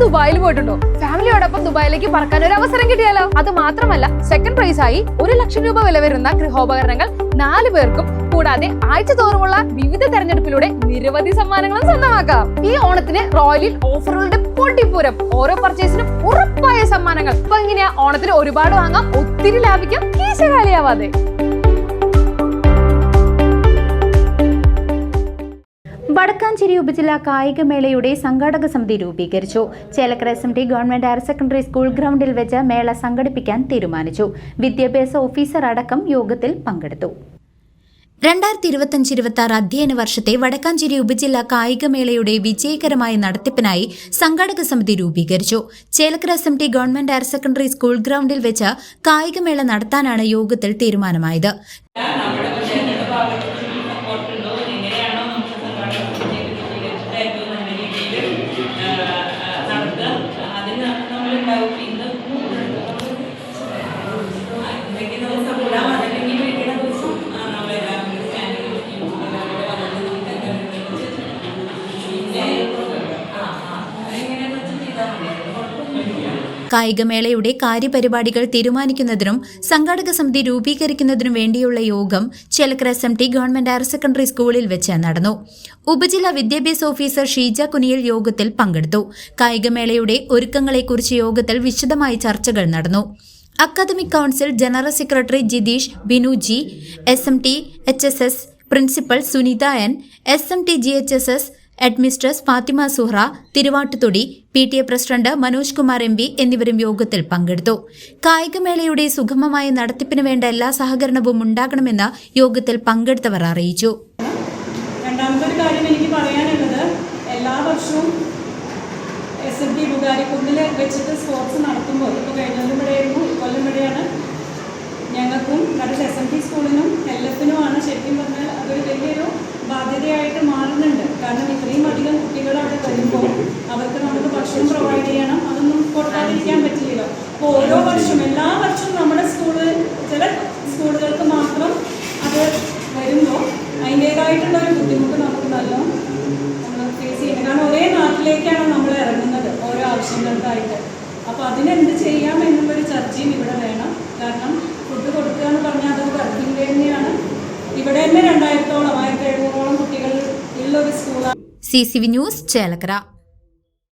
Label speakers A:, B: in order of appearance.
A: ദുബായിൽ പോയിട്ടുണ്ടോ? ഫാമിലിയോടൊപ്പം ദുബായിലേക്ക് പറക്കാൻ ഒരു അവസരം കിട്ടിയാലോ? അത് മാത്രമല്ല, സെക്കൻഡ് പ്രൈസ് ആയി 1 ലക്ഷം രൂപ വില വരുന്ന ഗൃഹോപകരണങ്ങൾ 4 പേർക്കും, കൂടാതെ ആഴ്ച തോറുമുള്ള വിവിധ തെരഞ്ഞെടുപ്പിലൂടെ നിരവധി സമ്മാനങ്ങളും സ്വന്തമാക്കാം. ഈ ഓണത്തിന് റോയലിൽ ഓഫറുകളുടെ പൊട്ടിപ്പൂരം. ഓരോ പർച്ചേസിനും ഉറപ്പായ സമ്മാനങ്ങൾ. അപ്പൊ എങ്ങനെയാ ഓണത്തിന് ഒരുപാട് വാങ്ങാം, ഒത്തിരി ലാഭിക്കാം, കീശ കാലിയാവാതെ.
B: വടക്കാഞ്ചേരി ഉപജില്ലാ കായികമേളയുടെ സംഘാടക സമിതി രൂപീകരിച്ചു. Chelakkara SMT government higher secondary school ഗ്രൗണ്ടിൽ വെച്ച് മേള സംഘടിപ്പിക്കാൻ തീരുമാനിച്ചു. വിദ്യാഭ്യാസ ഓഫീസർ അടക്കം യോഗത്തിൽ പങ്കെടുത്തു. 2025-26 അധ്യയന വർഷത്തെ വടക്കാഞ്ചേരി ഉപജില്ലാ കായികമേളയുടെ വിജയകരമായ നടത്തിപ്പിനായി സംഘാടക സമിതി രൂപീകരിച്ചു. Chelakkara SMT government higher secondary school ഗ്രൗണ്ടിൽ വെച്ച് കായികമേള നടത്താനാണ് യോഗത്തിൽ തീരുമാനമായത്. കായികമേളയുടെ കാര്യപരിപാടികൾ തീരുമാനിക്കുന്നതിനും സംഘാടക സമിതി രൂപീകരിക്കുന്നതിനും വേണ്ടിയുള്ള യോഗം Chelakkara SMT government higher secondary സ്കൂളിൽ വെച്ച് നടന്നു. ഉപജില്ലാ വിദ്യാഭ്യാസ ഓഫീസർ ഷീജ കുനിയൽ യോഗത്തിൽ പങ്കെടുത്തു. കായികമേളയുടെ ഒരുക്കങ്ങളെക്കുറിച്ച് യോഗത്തിൽ വിശദമായ ചർച്ചകൾ നടന്നു. Academic council general secretary Jithesh Binuji, SMT HSS principal Sunitha N, SMT GHSS administrator Fathima Suhra, Thiruvattuthodi PTA president Manoj Kumar MP എന്നിവരും യോഗത്തിൽ പങ്കെടുത്തു. കായികമേളയുടെ സുഗമമായ നടത്തിപ്പിന് വേണ്ട എല്ലാ സഹകരണവും ഉണ്ടാകണമെന്ന് യോഗത്തിൽ പങ്കെടുത്തവർ അറിയിച്ചു.
C: രണ്ടാമത്തെ കാര്യം എനിക്ക് പറയാനുള്ളത്, എല്ലാ വർഷവും SMT ബുഗാരിക്കുന്നിൽ വെച്ചിട്ട് സ്പോർട്സ് നടത്തുമ്പോൾ, ഇപ്പോൾ കഴിഞ്ഞാലും ഇവിടെയായിരുന്നു, ഇക്കൊല്ലം ഇവിടെയാണ്, ഞങ്ങൾക്കും SMT സ്കൂളിനും LFനുമാണ് ശരിക്കും പറഞ്ഞാൽ അതൊരു വലിയൊരു ബാധ്യതയായിട്ട് മാറുന്നുണ്ട്. കാരണം ഇത്രയും അധികം കുട്ടികൾ അവിടെ വരുമ്പോൾ അവർക്ക് നമുക്ക് ഭക്ഷണം പ്രൊവൈഡ് ചെയ്യണം. അതൊന്നും കൊടുക്കാതിരിക്കാൻ പറ്റില്ലല്ലോ. അപ്പോൾ ഓരോ വർഷവും എല്ലാ വർഷവും നമ്മുടെ ചില സ്കൂളുകൾക്ക് മാത്രം അത് വരുമ്പോൾ അതിൻ്റേതായിട്ടുള്ളൊരു ബുദ്ധിമുട്ട് നമുക്ക് നമ്മൾ ഫേസ് ചെയ്യണം. കാരണം ഒരേ നാട്ടിലേക്കാണ് നമ്മൾ ഇറങ്ങുന്നത് ഓരോ ആവശ്യങ്ങൾക്കായിട്ട്. അപ്പോൾ അതിനെന്ത് ചെയ്യാം എന്നുള്ളൊരു ചർച്ചയും ഇവിടെ വേണം. കാരണം ഫുഡ് കൊടുക്കുക എന്ന് പറഞ്ഞാൽ അതൊരു വർക്കിംഗ് തന്നെയാണ്. ഇവിടെ തന്നെ 2700-ഓളം കുട്ടികൾ ഉള്ള ഒരു സ്കൂളാണ്.
B: CCV news Chelakkara.